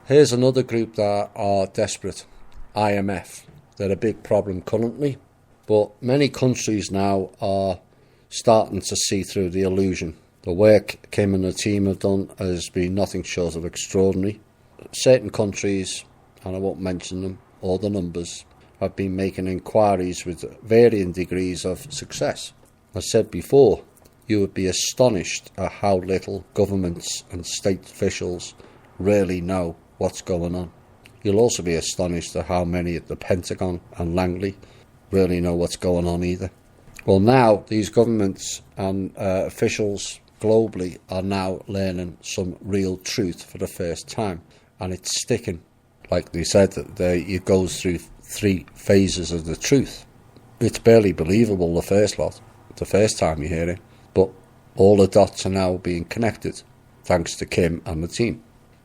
Here's another group that are desperate, IMF. They're a big problem currently, but many countries now are starting to see through the illusion. The work Kim and the team have done has been nothing short of extraordinary. Certain countries, and I won't mention them or the numbers, have been making inquiries with varying degrees of success. As said before, you would be astonished at how little governments and state officials really know what's going on. You'll also be astonished at how many at the Pentagon and Langley really know what's going on either. Well, now these governments and officials globally are now learning some real truth for the first time, and it's sticking. Like they said, it goes through 3 phases of the truth. It's barely believable the first time you hear it, but all the dots are now being connected thanks to Kim and the team.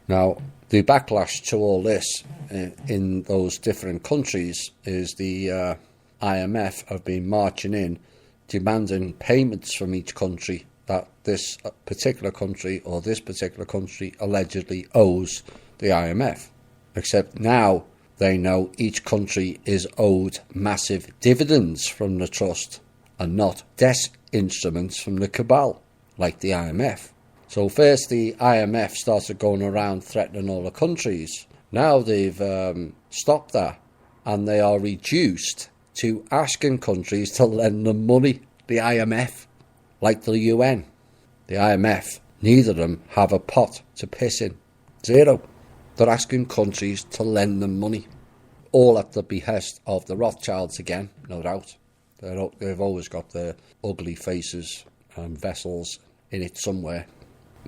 Now, the backlash to all this in those different countries is the IMF have been marching in, demanding payments from each country that this particular country or this particular country allegedly owes the IMF. Except now they know each country is owed massive dividends from the trust and not debt instruments from the cabal, like the IMF. So first the IMF started going around threatening all the countries. Now they've stopped that, and they are reduced to asking countries to lend them money. The IMF, like the UN. The IMF, neither of them have a pot to piss in. Zero. They're asking countries to lend them money. All at the behest of the Rothschilds again, no doubt. They've always got their ugly faces and vessels in it somewhere.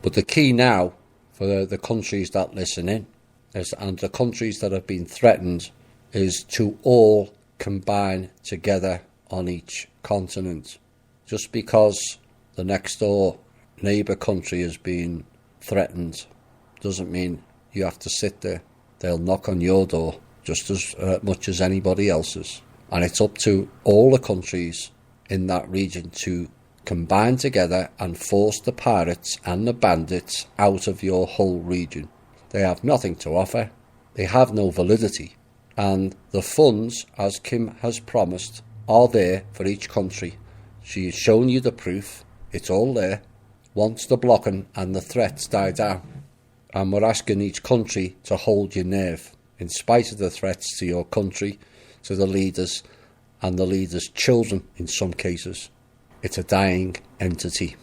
But the key now for the countries that listen in, and the countries that have been threatened, is to all combine together on each continent. Just because the next door neighbour country has been threatened doesn't mean you have to sit there. They'll knock on your door just as much as anybody else's. And it's up to all the countries in that region to combine together and force the pirates and the bandits out of your whole region. They have nothing to offer. They have no validity. And the funds, as Kim has promised, are there for each country. She has shown you the proof. It's all there. Once the blocking and the threats die down. And we're asking each country to hold your nerve, in spite of the threats to your country, to the leaders, and the leaders' children in some cases. It's a dying entity.